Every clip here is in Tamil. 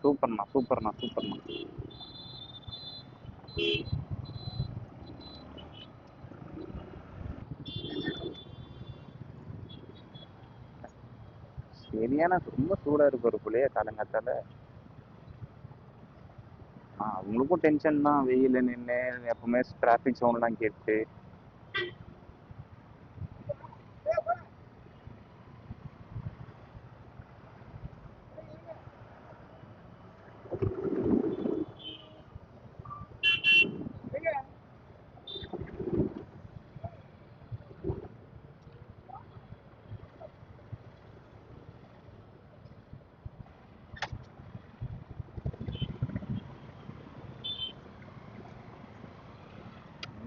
சூப்பர்ண்ணா சூப்பர்ண்ணா சூப்பர்ண்ணா. சரியான ரொம்ப சூடா இருக்கு ஒரு புள்ளைய காலங்காத்தால. அவங்களுக்கும் டென்ஷன் தான், வெயில நின்று எப்பவுமே டிராஃபிக் சவுண்ட்லாம் கேட்டு.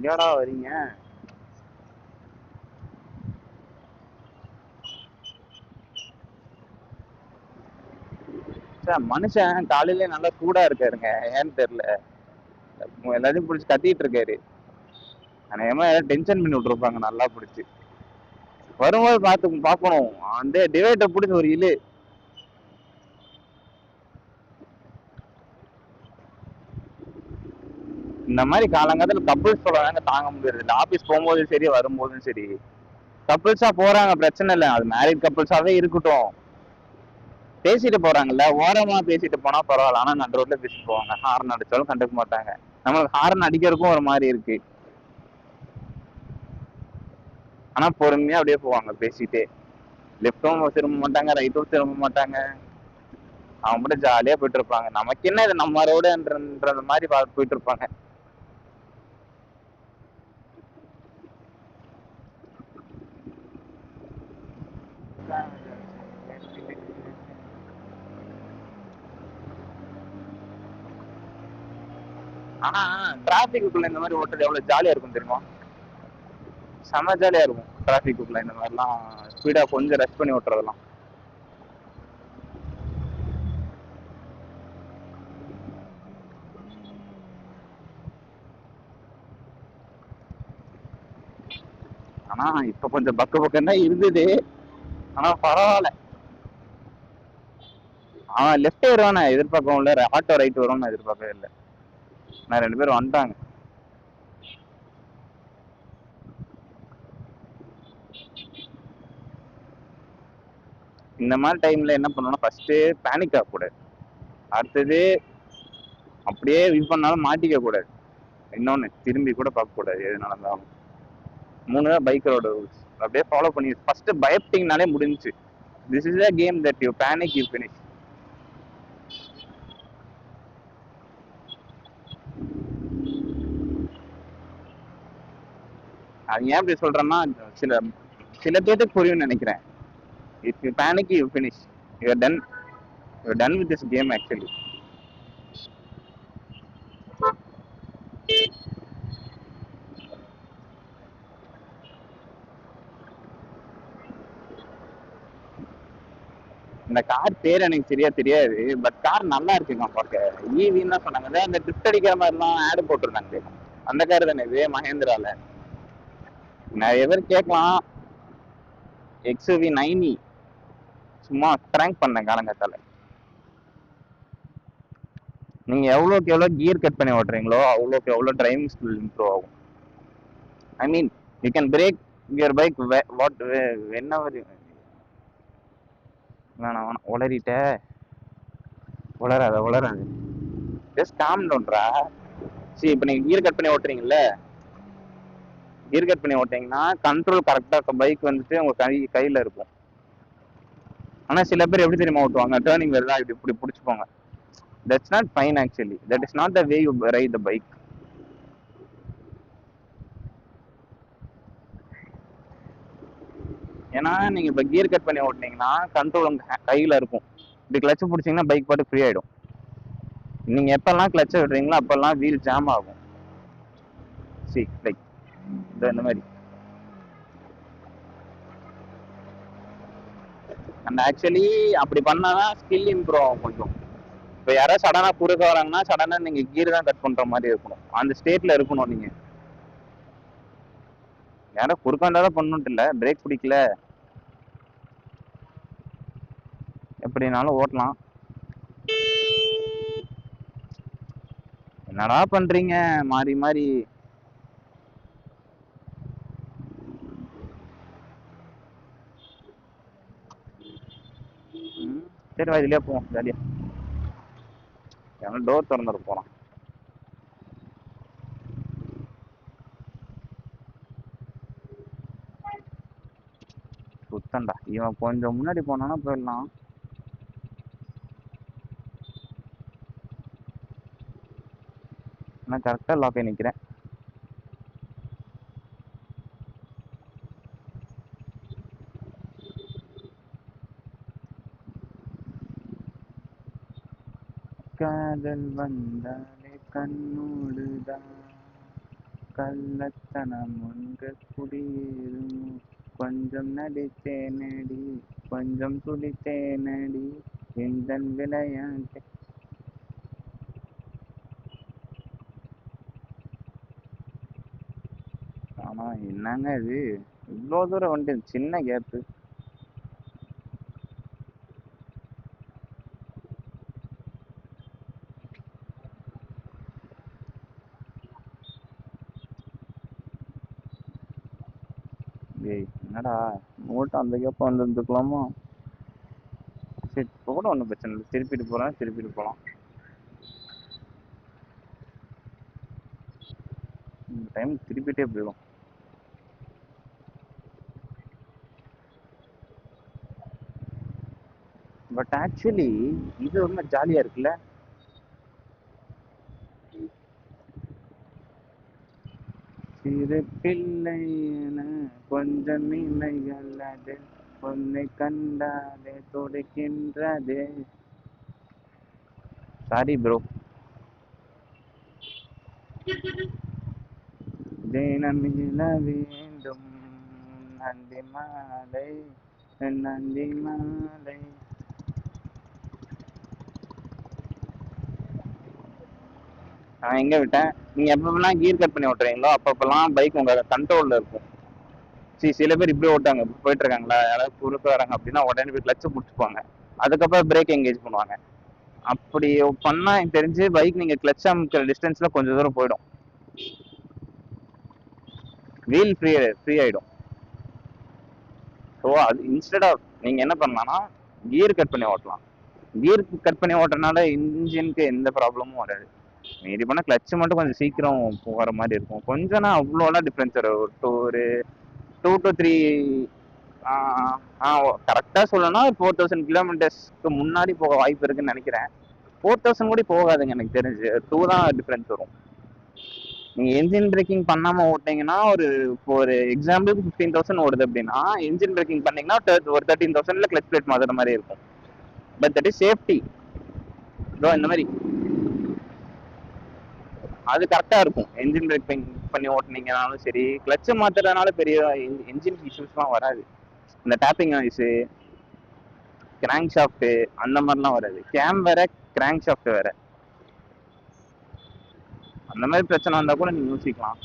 எங்கடா வரீங்க? சார் மனுஷன் காலையில நல்லா சூடா இருக்காருங்க, ஏன்னு தெரியல. எல்லாத்தையும் பிடிச்சி கத்திட்டு இருக்காரு. அநேகமா ஏதாவது டென்ஷன் பண்ணி விட்டுருப்பாங்க நல்லா பிடிச்சி. வரும்போது பார்க்கணும், அந்த டிவைடர் பிடிச்சி ஒரு இழு. இந்த மாதிரி காலங்காலத்துல கப்புள்ஸ் சொல்றாங்க தாங்க முடியாது. இந்த ஆபீஸ் போகும்போதும் சரி வரும்போதும் சரி கப்புள்ஸா போறாங்க, பிரச்சனை இல்லை, அது மேரிட் கப்புள்ஸாவே இருக்கட்டும், பேசிட்டு போறாங்கல்ல, ஓரமா பேசிட்டு போனா பரவாயில்ல. ஆனா நடு ரோட்ல பேசிட்டு போவாங்க, ஹார்ன் அடிச்சாலும் கண்டுக்க மாட்டாங்க. நம்மளுக்கு ஹார்ன் அடிக்கிறதுக்கும் ஒரு மாதிரி இருக்கு, ஆனா பொறுமையா அப்படியே போவாங்க பேசிட்டே. லெஃப்டும் திரும்ப மாட்டாங்க, ரைட்டும் திரும்ப மாட்டாங்க, அவங்க மட்டும் ஜாலியா போயிட்டு இருப்பாங்க. நமக்கு என்ன இது நம்ம ரோடுன்ற மாதிரி போயிட்டு இருப்பாங்க. ஆனா டிராபிக்குள்ள இந்த மாதிரி ஓட்டுறது எவ்வளவு ஜாலியா இருக்கும் தெரியுமா? செம ஜாலியா இருக்கும் டிராபிக்குள்ள இந்த மாதிரிலாம் ஸ்பீடா கொஞ்சம் ரஷ் பண்ணி ஓட்டுறதெல்லாம். ஆனா இப்ப கொஞ்சம் பக்கம் தான் இருந்தது, ஆனா பரவாயில்ல. லெஃப்ட் வருவான் நான் எதிர்பார்க்கவும் இல்லை, ஆட்டோ ரைட் வரும்னு நான் எதிர்பார்க்கவே இல்லை. நான் 2 பேரும் வந்துட்டாங்க. இந்த மாதிரி டைம்ல என்ன பண்ணணும்னா, ஃபர்ஸ்ட் பேனிக் ஆகக்கூடாது, அடுத்தது அப்படியே இது பண்ணாலும் மாட்டிக்க கூடாது, இன்னொன்னு திரும்பி கூட பார்க்க கூடாது எது நடந்தாலும். 3 பைக்கரோட ரூல்ஸ் அப்படியே ஃபாலோ பண்ணி ஃபர்ஸ்ட் பயப்பட்டீங்கனாலே முடிஞ்சு. This is a game that you panic you finish. அது ஏன் அப்படி சொல்றேன்னா, சில சில பேருக்கு புரியும்னு நினைக்கிறேன். If you panic you finish, you are done, you are done with this game actually. இந்த கார் பேர் எனக்கு சரியா தெரியாது, பட் கார் நல்லா இருக்குங்க பார்க்க. ஈவின்னு தான் சொன்னாங்க, இந்த ட்ரிப்ட் அடிக்கிற மாதிரிலாம் ஆடு போட்டிருந்தாங்க. அந்த கார் தானே இது, மகேந்திரால. நிறைய பேர் கேட்கலாம், XUV 9E சும்மா ட்ராங்க் பண்ணேன் காலங்கத்தால. நீங்க எவ்வளோக்கு எவ்வளோ கியர் கட் பண்ணி ஓட்டுறீங்களோ அவ்வளோக்கு எவ்வளோ டிரைவிங் ஸ்கில் இம்ப்ரூவ் ஆகும். I mean you can brake your bike what whenever. வேணாம் உளறிட்ட, உளராது, ஜஸ்ட் காம் டவுன்ரா. சரி, இப்போ நீங்க கியர் கட் பண்ணி ஓட்டுறீங்கல்ல, கியர் கட் பண்ணி ஓட்டிங்கன்னா கண்ட்ரோல் கரெக்டாக பைக் வந்துட்டு உங்க கையில இருக்கும். ஆனா சில பேர் எப்படி தெரியுமா ஓட்டுவாங்க, டேர்னிங் வருதா இப்படி பிடிச்சிப்பாங்க. That's not fine actually, that is not the way you ride the bike. ஏன்னா நீங்க இப்போ கியர் கட் பண்ணி ஓட்டினீங்கன்னா கண்ட்ரோல் உங்க கையில இருக்கும். இப்படி கிளச்சு பிடிச்சிங்கன்னா பைக் பாட்டு ஃப்ரீ ஆயிடும். நீங்க எப்பெல்லாம் கிளச்சை விடுறீங்களோ அப்பெல்லாம் வீல் ஜாம் ஆகும். சி லைக் இந்த மாதிரி. அண்ட் ஆக்சுவலி அப்படி பண்ணாதான் ஸ்கில் இம்ப்ரூவ் ஆகும் கொஞ்சம். இப்போ யாராவது சடனா குறுக்க வராங்கன்னா சடனா நீங்க கீர் தான் கட் பண்ற மாதிரி இருக்கணும், அந்த ஸ்டேட்ல இருக்கணும். நீங்க யாரும் குறுக்க வந்தாதான் பண்ணணும்ட்டு இல்லை, பிரேக் பிடிக்கல எப்படினாலும் ஓட்டலாம். என்னடா பண்றீங்க மாறி மாறி? சரி வா, இதுலயே போவோம் ஜாலியா. எவன் டோர் திறந்துட்டு போறான்? சுத்தண்டா. இவன் கொஞ்சம் முன்னாடி போனானா போயிடலாம். நான் கரெக்டா லாக் ஆகி நிக்கிறேன். காதல் வந்தாலே கண்ணோடுதான் கள்ளத்தனம் ஒன்று குடியேறும். கொஞ்சம் நடித்தேனடி, கொஞ்சம் துடித்தேனடி, இந்த விளையாட்டு. ஆனா என்னங்க இது, இவ்வளோ தூரம் வந்துட்டு சின்ன கேப்பு. ஏய் என்னடா, மூட்டை அந்த கேப்ப வந்துருந்துக்கலாமா? சரி இப்போ கூட ஒன்றும் பிரச்சனை இல்லை, திருப்பிட்டு போகிறேன், திருப்பிட்டு போகலாம். இந்த டைம் திருப்பிட்டே போயிடும். பட் ஆக்சுவலி இது ரொம்ப ஜாலியாக இருக்குல்ல. சிறு பிள்ளை என கொஞ்சம் இமைகள் அது பொன்னை கண்டாலே துடிக்கின்றதே. Sorry bro. தினம் இழ வேண்டும் நந்தி மாலை, நந்தி மாலை. நான் எங்க விட்டேன்? நீங்க எப்பப்பெல்லாம் கீர் கட் பண்ணி ஓட்டுறீங்களோ அப்பப்பெல்லாம் பைக் உங்க கண்ட்ரோல்ல இருக்கும். சில பேர் இப்படி ஓட்டாங்க, போயிட்டு இருக்காங்களா, யாராவது குறுக்க வராங்க அப்படின்னா உடனே போய் கிளச்சை பிடிச்சிப்பாங்க, அதுக்கப்புறம் பிரேக் எங்கேஜ் பண்ணுவாங்க. அப்படி பண்ணா எனக்கு தெரிஞ்சு பைக் நீங்க கிளச் அமுக்கிற டிஸ்டன்ஸ்ல கொஞ்சம் தூரம் போயிடும், வீல் ஃப்ரீ ஆயிடும். ஸோ அது இன்ஸ்டெட் ஆஃப் நீங்க என்ன பண்ணலாம்னா கியர் கட் பண்ணி ஓட்டலாம். கியர் கட் பண்ணி ஓட்டுறதுனால இன்ஜினுக்கு எந்த ப்ராப்ளமும் வராது. மீறி போனால் கிளச்சு மட்டும் கொஞ்சம் சீக்கிரம் போகிற மாதிரி இருக்கும். கொஞ்சம்னா அவ்வளோலாம் டிஃப்ரென்ஸ் வரும். ஒரு 2 to 3 கரெக்டாக சொல்லணும்னா 4000 கிலோமீட்டர்ஸ்க்கு முன்னாடி போக வாய்ப்பு இருக்குன்னு நினைக்கிறேன். 4000 கூட போகாதுங்க எனக்கு தெரிஞ்சு, 2 தான் டிஃப்ரென்ஸ் வரும். நீங்கள் என்ஜின் பிரேக்கிங் பண்ணாமல் ஓட்டிங்கன்னா ஒரு எக்ஸாம்பிளுக்கு 15,000 ஓடுது அப்படின்னா, என்ஜின் பிரேக்கிங் பண்ணீங்கன்னா ஒரு 13,000 கிளச் பிளேட் மாற்றுற மாதிரி இருக்கும். But that is safety. இந்த மாதிரி அது கரெக்டாக இருக்கும். என்ஜின் பிரேக்கிங் பண்ணி ஓட்டினீங்கனாலும் சரி, கிளச்சை மாற்றுறதுனால பெரிய என்ஜின் இஷ்யூஸ்லாம் வராது. இந்த டேப்பிங் நாய்ஸு, கிராங்க் ஷாஃப்ட்டு அந்த மாதிரிலாம் வராது. கேம் வேற, கிராங்க் ஷாஃப்ட் வேற. அந்த மாதிரி பிரச்சனை வந்தால் கூட நீங்கள் யோசிக்கலாம்.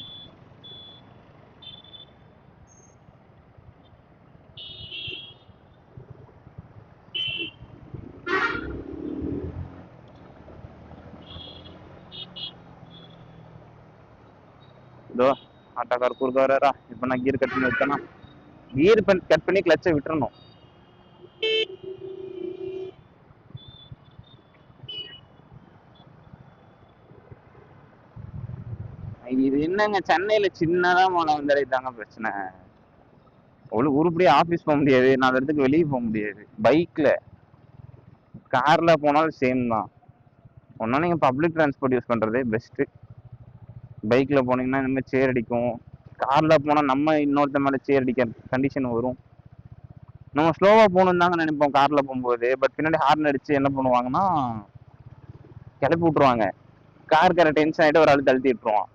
இதோ ஆட்டோக்கார் குறுக்க வராரா? இப்போ நான் கீர் கட் பண்ணி விட்டேன்னா, கீர் கட் பண்ணி கிளச்சை விட்டுறணும். இது என்னங்க, சென்னையில சின்னதா மழை வந்துடுறாங்க பிரச்சனை. உருப்படியா ஆஃபீஸ் போக முடியாது, 4 இடத்துக்கு வெளியே போக முடியாது. பைக்ல கார்ல போனாலும் சேம் தான். ஒன்னா நீங்க பப்ளிக் டிரான்ஸ்போர்ட் யூஸ் பண்றதே பெஸ்ட். பைக்ல போனீங்கன்னா இந்த மாதிரி சேர் அடிக்கும். கார்ல போனா நம்ம இன்னொருத்த மேல சேர் அடிக்க கண்டிஷன் வரும். நம்ம ஸ்லோவா போகணும் தாங்க நினைப்போம் கார்ல போகும்போது. பட் பின்னாடி ஹார்ன் அடிச்சு என்ன பண்ணுவாங்கன்னா கிளப்பி விட்டுருவாங்க. கார் டென்ஷன் ஆகிட்டு ஒரு ஆள் தழுத்தி விட்டுருவான்.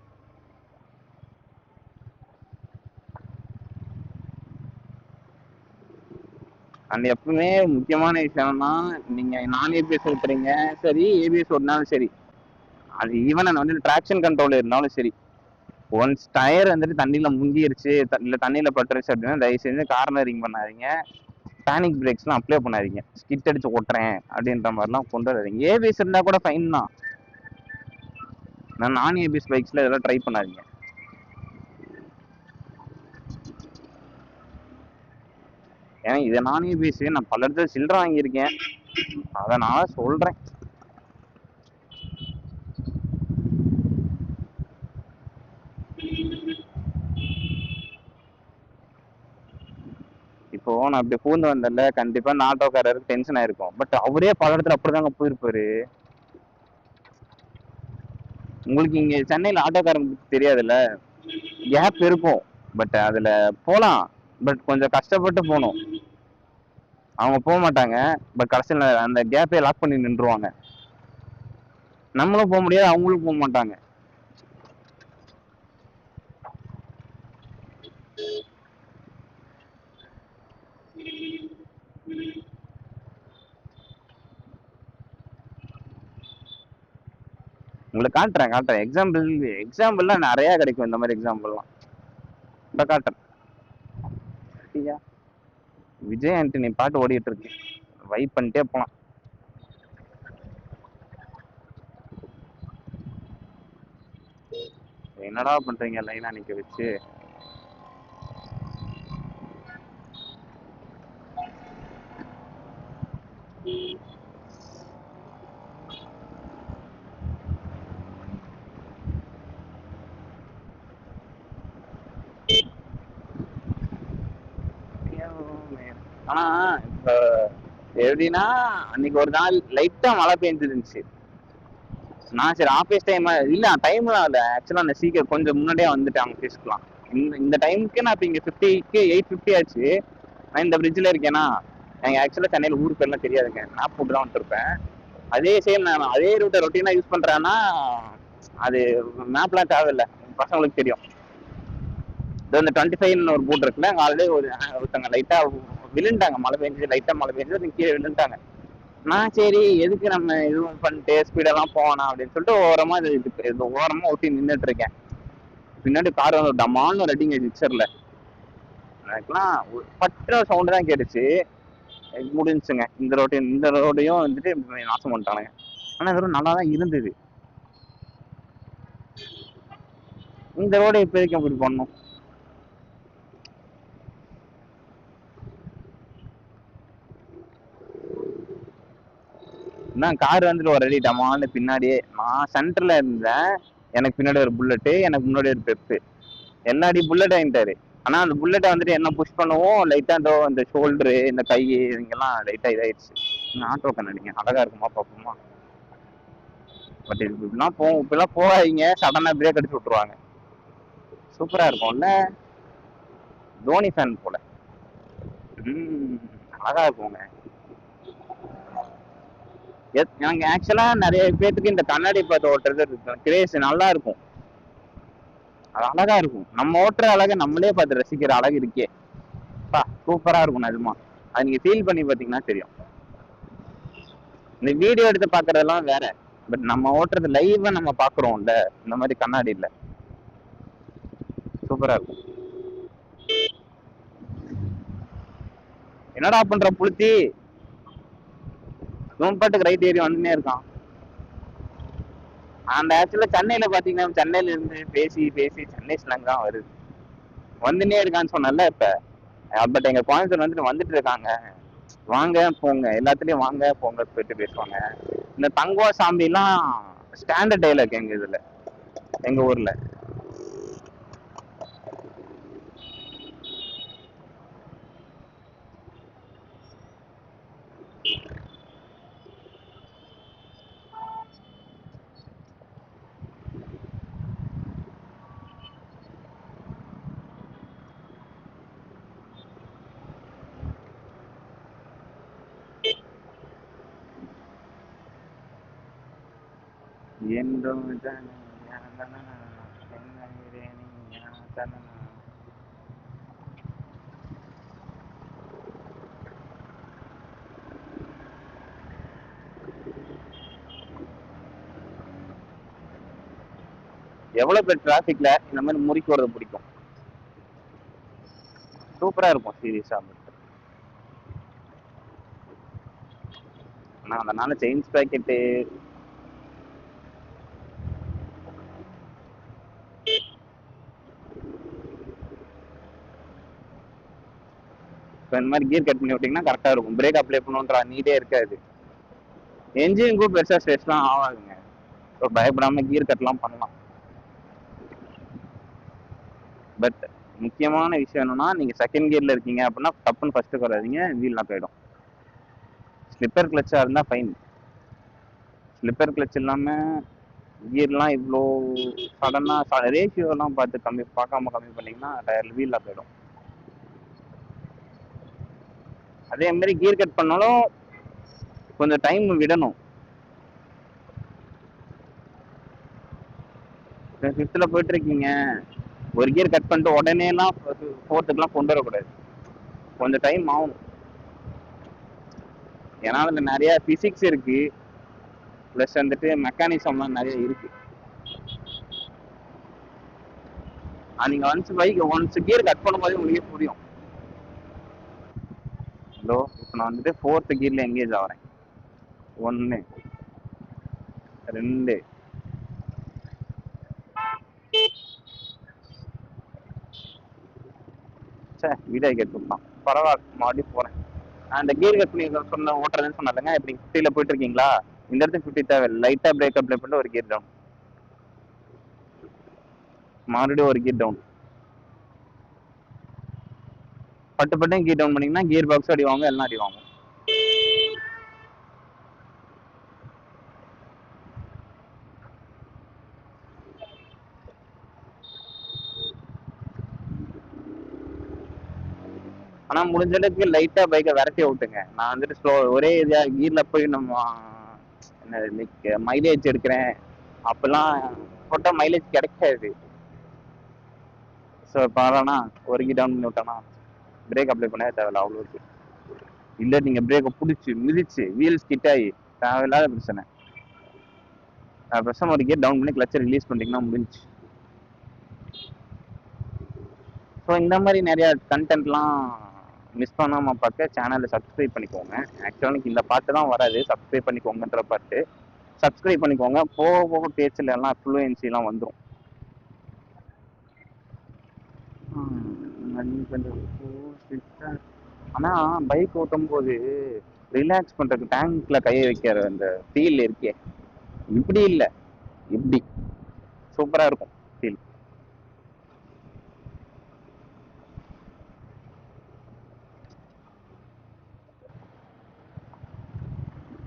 அண்ட் எப்பவுமே முக்கியமான விஷயம்னா, நீங்க நான் ஏபிஎஸ் ஓட்டுறீங்க சரி, ஏபிஎஸ் ஓட்டினாலும் சரி, அது ஈவன் வந்து ட்ராக்ஷன் கண்ட்ரோல் இருந்தாலும் சரி, ஒன்ஸ் டயர் வந்துட்டு தண்ணியில முங்கிருச்சு இல்லை தண்ணியில பட்டுருச்சு அப்படின்னா தயவு செஞ்சு கார்னரிங் பண்ணாதீங்க, பேனிக் பிரேக்ஸ்லாம் அப்ளை பண்ணாதீங்க. ஸ்கிட் அடிச்சு ஓட்டுறேன் அப்படின்ற மாதிரிலாம் கொண்டு வராதீங்க. ஏபிஎஸ் இருந்தால் கூட ஃபைன் தான். நான் ஏபிஎஸ் பைக்ஸ்ல இதெல்லாம் ட்ரை பண்ணாதீங்க. ஏன்னா இதை நான் ஏபிஎஸ் நான் பல இடத்துல சில்லற வாங்கியிருக்கேன், அதனால சொல்றேன். இப்போ நான் இப்படி பூந்து வந்தல, கண்டிப்பா இந்த ஆட்டோக்காரருக்கு டென்ஷன் ஆயிருக்கும். பட் அவரே பல இடத்துல அப்படிதாங்க போயிருப்பாரு. உங்களுக்கு இங்க சென்னையில ஆட்டோக்காரங்களுக்கு தெரியாதுல்ல, கேப் இருக்கும். பட் அதுல போலாம், பட் கொஞ்சம் கஷ்டப்பட்டு போகணும். அவங்க போக மாட்டாங்க, பட் கடைசியில் அந்த கேப்பே லாக் பண்ணி நின்றுவாங்க. நம்மளும் போக முடியாது, அவங்களும் போக மாட்டாங்க. உங்களுக்கு காட்டுறேன் எக்ஸாம்பிள்லாம் நிறைய கிடைக்கும். இந்த மாதிரி எக்ஸாம்பிள்லாம் இப்ப காட்டுறேன். விஜய் ஆண்டனி பாட்டு ஓடிட்டு இருக்கு, வைப் பண்ணிட்டே போலாம். என்னடா பண்றீங்க லைனா நிக்க வச்சு? ஆனா இப்ப எப்படின்னா, அன்னைக்கு ஒரு நாள் லைட்டா மழை பெஞ்சிருந்துச்சு. நான் சரி ஆஃபீஸ் டைம் இல்ல, டைம்லாம் இல்லை ஆக்சுவலா. நான் சீக்கிரம் கொஞ்சம் முன்னாடியே வந்துட்டேன் ஆஃபீஸ்க்குலாம். இந்த டைமுக்கு நான் இப்போ இங்க 50க்கு 8:50 ஆச்சு. நான் இந்த பிரிட்ஜில் இருக்கேன்னா, எனக்கு ஆக்சுவலா சென்னையில் ஊர் பேர்லாம் தெரியாதுங்க, மேப் போட்டு தான் வந்துருப்பேன். அதே சேம் நான் அதே ரூட்டை ரொட்டீனா யூஸ் பண்றேன்னா, அது மேப்லாம் தேவையில்லை, பசங்களுக்கு தெரியும். இந்த 25 ஒரு போட் இருக்குல்ல, அங்கே ஆல்ரெடி ஒருத்தங்க லைட்டா விழுந்துட்டாங்க, மழை பெஞ்சு லைட்டா மழை பெஞ்சு கீழே விழுந்துட்டாங்க. நான் சரி எதுக்கு நம்ம இதுவும் பண்ணிட்டு ஸ்பீடெல்லாம் போனா அப்படின்னு சொல்லிட்டு ஓரமா இது ஓரமா ஒட்டி நின்றுட்டு இருக்கேன். பின்னாடி கார் வந்து டமான்னு ஒரு அடிங்க மிக்சர்ல. எனக்குலாம் பற்ற சவுண்டு தான் கேட்டுச்சு. முடிஞ்சுங்க, இந்த ரோடையும் வந்துட்டு நாசம் பண்ணிட்டானுங்க. ஆனா வெறும் நல்லா தான் இருந்தது. இந்த ரோடு இப்போதைக்கு அப்படி பண்ணணும். கார் வந்துட்டு ஒரு அடி டமான்னு பின்னாடியே. நான் சென்டர்ல இருந்தேன், எனக்கு பின்னாடி ஒரு புல்லட்டு, எனக்கு முன்னாடி ஒரு பெப்பு. எல்லா அடி புல்லட் வாங்கிட்டாரு. ஆனா அந்த புல்லட்டை வந்துட்டு என்ன புஷ் பண்ணுவோம், லைட்டா இந்த ஷோல்டரு இந்த கை இங்கெல்லாம் லைட்டா இதாயிடுச்சு. ஆட்டோ கண்ணாடிங்க அழகா இருக்குமா பாப்போமா? பட் இப்படிலாம் இப்பெல்லாம் போகாதீங்க, சடனா பிரேக் அடிச்சு விட்டுருவாங்க. சூப்பரா இருக்கும்ல, தோனி ஃபேன் போல. அழகா இருக்குங்க. எனக்கு ஆக்சுவலா நிறைய பேருக்கு இந்த கண்ணாடி பார்த்து ஓட்டுறது கிரேஸ் நல்லா இருக்கும், அது அழகா இருக்கும். நம்ம ஓட்டுற அழகை நம்மளே பார்த்து ரசிக்கிற அழகு இருக்கே, சூப்பரா இருக்கும் நிஜமா. அது நீங்க ஃபீல் பண்ணி பாத்தீங்கன்னா தெரியும். இந்த வீடியோ எடுத்து பாக்குறதெல்லாம் வேற, பட் நம்ம ஓட்டுறது லைவா நம்ம பாக்குறோம்ல இந்த மாதிரி கண்ணாடி இல்ல, சூப்பரா இருக்கும். என்னடா பண்ற புளுத்தி? பாட்டுக்கு ரைட் ஏறி வந்துனே இருக்கான். அந்த ஆக்சுவலா சென்னையில பாத்தீங்கன்னா, சென்னையில இருந்து பேசி பேசி சென்னை ஸ்லாங் தான் வருது. வந்துனே இருக்கான்னு சொன்னல இப்ப. பட் எங்க கோயம்புத்தூர் வந்துட்டு இருக்காங்க, வாங்க போங்க எல்லாத்துலயும் வாங்க போங்க போயிட்டு பேசுவாங்க. இந்த தங்குவா சாமி எல்லாம் ஸ்டாண்டர்ட் டைலாக் எங்க இதுல, எங்க ஊர்ல. எவ்வளவு பேர் டிராபிக்ல இந்த மாதிரி முறுக்கி வரது பிடிக்கும், சூப்பரா இருக்கும் சீரியஸா. ஆனா அதனால செயின்ஸ் பாக்கெட்டு இப்போ இந்த மாதிரி கியர் கட் பண்ணி விட்டிங்கன்னா கரெக்டாக இருக்கும். பிரேக் அப்ளை பண்ணுன்ற நீட்டே இருக்காது. என்ஜினுக்கும் பெருசாக ஸ்ட்ரெஸ்லாம் ஆகாதுங்க. இப்போ பயப்படாமல் கியர் கட்லாம் பண்ணலாம். பட் முக்கியமான விஷயம் என்னன்னா, நீங்கள் செகண்ட் கியரில் இருக்கீங்க அப்படின்னா டப்புன்னு ஃபஸ்ட்டுக்கு வராதிங்க, வீல் லாக் ஆகிடும். ஸ்லிப்பர் கிளச்சாக இருந்தால் ஃபைன். ஸ்லிப்பர் கிளச் இல்லாமல் கியர்லாம் இவ்வளோ சடனாக ரேஷியோலாம் பார்க்காம கம்மி பண்ணிங்கன்னா டயரில் வீல் லாக் ஆகிடும். அதே மாதிரி கியர் கட் பண்ணாலும் கொஞ்சம் டைம் விடணும். ஃபிஃப்த்தில் போயிட்டு இருக்கீங்க, ஒரு கியர் கட் பண்ணிட்டு உடனேலாம் ஃபோர்த்துக்குலாம் கொண்டு வரக்கூடாது. கொஞ்சம் டைம் ஆகும். ஏன்னா அதில் நிறையா ஃபிசிக்ஸ் இருக்கு, ப்ளஸ் வந்துட்டு மெக்கானிசம்லாம் நிறைய இருக்கு. நீங்கள் ஒன்ஸ் கியர் கட் பண்ணும்போது உங்களுக்கே புரியும். ஹலோ, இப்போ நான் வந்துட்டு 4th கியரில் எங்கேஜ் ஆகிறேன். 1 2 வீடியோ கேட்டுருப்பான். பரவாயில்ல, மறுபடியும் போகிறேன். அந்த கியர் கட் பண்ணி சொன்ன ஓட்டுறதுன்னு சொன்னாலங்க. இப்படி 50ல் போயிட்டு இருக்கீங்களா, இந்த இடத்துக்கு 50 தேவை, லைட்டாக பிரேக் அப்ளை பண்ணிட்டு ஒரு கியர் டவுன், மறுபடியும் ஒரு கியர் டவுன், பட்டு கியர் டவுன் பண்ணிங்கன்னா கியர் பாக்ஸ் அடி வாங்க, எல்லாம் அடி வாங்கும். ஆனால் முடிஞ்ச அளவுக்கு லைட்டாக பைக்கை விரட்டி விட்டுங்க. நான் வந்துட்டு ஸ்லோ ஒரே இதாக கீரில் போய் நம்ம என்ன மைலேஜ் எடுக்கிறேன் அப்பெல்லாம் போட்டால் மைலேஜ் கிடைக்காது. ஸோ பாருன்னா ஒரு கீ டவுன் பண்ணி விட்டோன்னா பிரேக் அப்ளை பண்ண தேவையில்ல அவ்வளோக்கு. இல்லை நீங்கள் பிரேக்கை பிடிச்சி மிதிச்சு வீல்ஸ் கிட்டாகி தேவையில்லாத பிரச்சனை. பிரச்சனை ஒரு கியர் டவுன் பண்ணி கிளச்சை ரிலீஸ் பண்ணிட்டீங்கன்னா முடிஞ்சு. ஸோ இந்த மாதிரி நிறையா கண்டென்ட்லாம் மிஸ் பண்ணாமல் பார்க்க சேனலை சப்ஸ்கிரைப் பண்ணிக்கோங்க. ஆக்சுவலாக எனக்கு இந்த பாட்டு தான் வராது, சப்ஸ்கிரைப் பண்ணிக்கோங்கன்ற பாட்டு. சப்ஸ்கிரைப் பண்ணிக்கோங்க, போக போக பேச்சில் எல்லாம் ஃப்ளூயன்சிலாம் வந்துடும். ஆனால் பைக் ஓட்டும் போது ரிலாக்ஸ் பண்ணுறதுக்கு டேங்க்ல கையை வைக்கிற அந்த ஃபீல் இருக்கே, இப்படி இல்லை இப்படி சூப்பராக இருக்கும் ஃபீல்.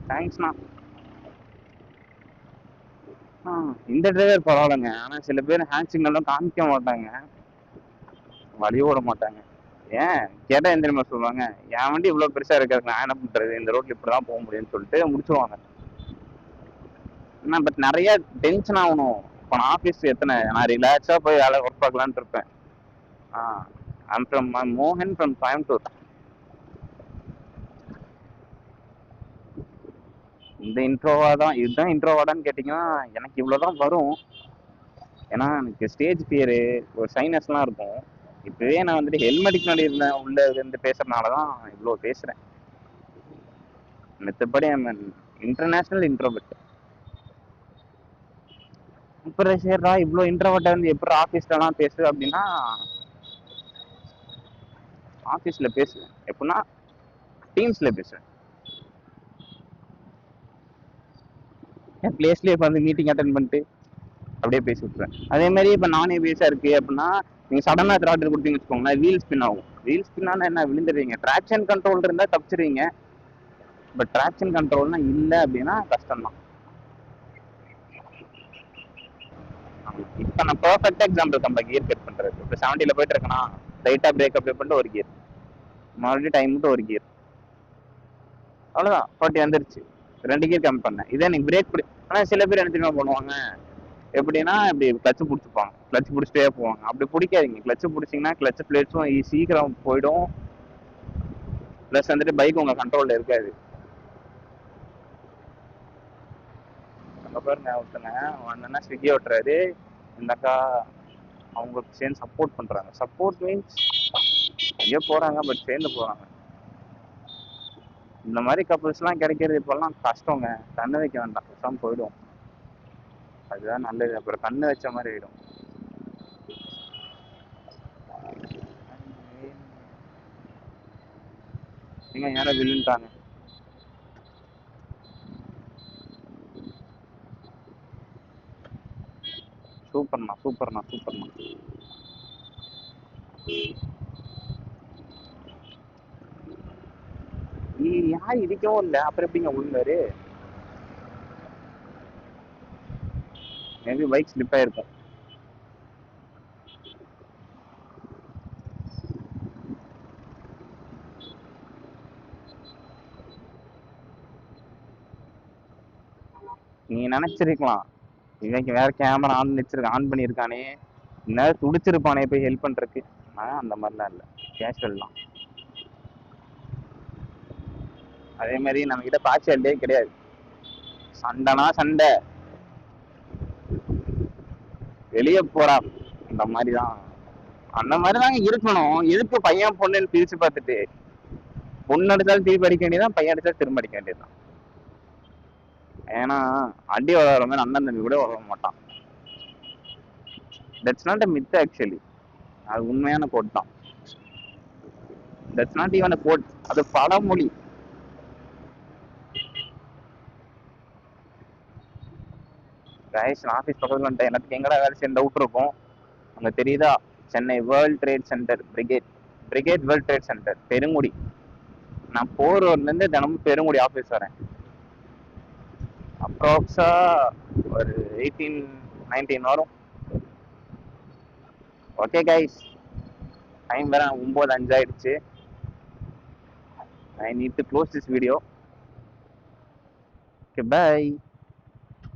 தேங்க்ஸ்ண்ணா. இந்த டிரைவர் பரவாயில்லைங்க. ஆனால் சில பேர் ஹேண்ட் சிக்னலும் காமிக்க மாட்டாங்க, வழி ஓட மாட்டாங்க. ஏன் கேட்டால் எந்த தெரியுமா சொல்லுவாங்க, என் வண்டி இவ்வளோ பெருசாக இருக்காது, நான் என்ன பண்ணுறது, இந்த ரோட்டில் இப்படி தான் போக முடியும்னு சொல்லிட்டு முடிச்சுடுவாங்க. பட் நிறைய டென்ஷன் ஆகணும். இப்போ நான் ஆஃபீஸ் எத்தனை, நான் ரிலாக்ஸாக போய் வேலை ஒர்க் பார்க்கலான்ட்டு இருப்பேன். ஐம் ஃப்ரம் மோகன் ஃப்ரம் கோயம்புத்தூர். இந்த இன்ட்ரோவா தான், இதுதான் இன்ட்ரோவாடான்னு கேட்டிங்கன்னா எனக்கு இவ்வளோதான் வரும். ஏன்னா எனக்கு ஸ்டேஜ் ஃபியரு, ஒரு சைனஸ்லாம் இருக்கும். இப்போவே நான் வந்துட்டு ஹெல்மெட்டுக்கு முன்னாடி இருந்தேன், உள்ள இருந்து பேசுறதுனால தான் இவ்வளோ பேசுகிறேன். மற்றபடி இன்டர்நேஷ்னல் இன்ட்ரோவர்ட். இப்போ சரிடா இவ்வளோ இன்ட்ரோவர்ட்டாக இருந்து எப்படி ஆஃபீஸ்லலாம் பேசு அப்படின்னா, ஆஃபீஸில் பேசுவேன் எப்படின்னா டீம்ஸில் பேசுவேன். என் பிளேஸ்லேயே உட்காந்து மீட்டிங் அட்டன் பண்ணிட்டு அப்படியே பேசி விட்டுருவேன். அதே மாதிரி இப்போ நானே பேஸாக இருக்குது அப்படின்னா, நீங்கள் சடனாக த்ராட்டில் கொடுத்தீங்கன்னு வச்சுக்கோங்களேன், வீல் ஸ்பின் ஆகும். வீல் ஸ்பின்னான என்ன, விழுந்துடுவீங்க. ட்ராக்ஷன் கண்ட்ரோல் இருந்தால் தப்பிச்சிருவீங்க, பட் ட்ராக்ஷன் கண்ட்ரோல்னா இல்லை அப்படின்னா கஷ்டம்தான். இப்போ நான் பர்ஃபெக்ட் எக்ஸாம்பிள் நம்ம கியர் கட் பண்ணுறது. இப்போ 70ல் போயிட்டு இருக்கேன்னா லைட்டாக பிரேக் அப்ளை பண்ணிட்டு ஒரு கியர், மறுபடியும் டைம் விட்டு ஒரு கியர், அவ்வளோதான் 40 வந்துருச்சு. 2 கியர் கம்மி பண்ணேன். இதே எனக்கு பிரேக் பிடி. ஆனால் சில பேர் என்ன தெரியுமா பண்ணுவாங்க, எப்படின்னா இப்படி கிளச்சு பிடிச்சிப்பாங்க, கிளச்சு பிடிச்சிட்டே போவாங்க. அப்படி பிடிக்காதீங்க. கிளச்சு பிடிச்சிங்கன்னா கிளச்சு பிளேட்ஸும் சீக்கிரம் போயிடும், ப்ளஸ் வந்துட்டு பைக் உங்கள் கண்ட்ரோலில் இருக்காது. நம்ம பாருங்க, ஒருத்தங்க வந்தோன்னா ஸ்விக்கி ஓட்டுறாரு, இந்த அக்கா அவங்களுக்கு சேர்ந்து சப்போர்ட் பண்ணுறாங்க. சப்போர்ட் மீன்ஸ் எங்கேயோ போகிறாங்க, பட் சேர்ந்து போகிறாங்க. இந்த மாதிரி கப்புள்ஸ்லாம் கிடைக்கிறது இப்போல்லாம் கஷ்டங்க. கண்ணு வைக்க வேண்டாம், கஷ்டம் போயிடும், அதுதான் நல்லது. அப்புறம் கண்ணு வச்ச மாதிரி ஆயிடும். எங்க யாரோ விழுந்துட்டாங்க. சூப்பர்ண்ணா சூப்பர்ண்ணா சூப்பர்ண்ணா. யார் இடிக்கவும் இல்லை, அப்புறம் எப்படிங்க விழுந்தாரு? மேபி பைக் ஸ்லிப் ஆயிருக்கும். நீ நினைச்சிருக்கலாம் இவங்க வேற கேமரா ஆன் பண்ணியிருக்கானே, இன்னும் துடிச்சிருப்பானே போய் ஹெல்ப் பண்றதுக்கு. அந்த மாதிரிலாம் இல்லை, கேஷுவல் தான். அதே மாதிரி நம்ம கிட்ட பார்ஷியாலிட்டியே கிடையாது. சண்டைனா சண்டை, வெளியே போறா அந்த மாதிரிதான். அந்த மாதிரிதாங்க இருக்கணும். எதுக்கு பையன் பொண்ணுன்னு பிரிச்சு பார்த்துட்டு, பொண்ணு அடிச்சாலும் திருப்பி அடிக்க வேண்டியதான், பையன் அடிச்சாலும் திரும்ப அடிக்க வேண்டியதுதான். ஏன்னா அடி வளர மாதிரி அண்ணன் தம்பி கூட வளர மாட்டான். That's not a myth actually, அது உண்மையான கோட் தான். That's not even a quote, அது பழமொழி. கைஸ் நான் ஆஃபீஸ் பக்கத்தில் வந்துட்டேன். எனக்கு எங்கடா வேலை செய்ய டவுட் இருக்கும். அங்கே தெரியுதா, Chennai world trade centre, brigade world trade centre, Perungudi. நான் போரூர்லேருந்து தினமும் பெருங்குடி ஆஃபீஸ் வரேன். அப்ராக்ஸா ஒரு 18-19 வரும். ஓகே கைஸ், டைம் வேற 9:05 ஆயிடுச்சு. I need to close this video. Okay, bye.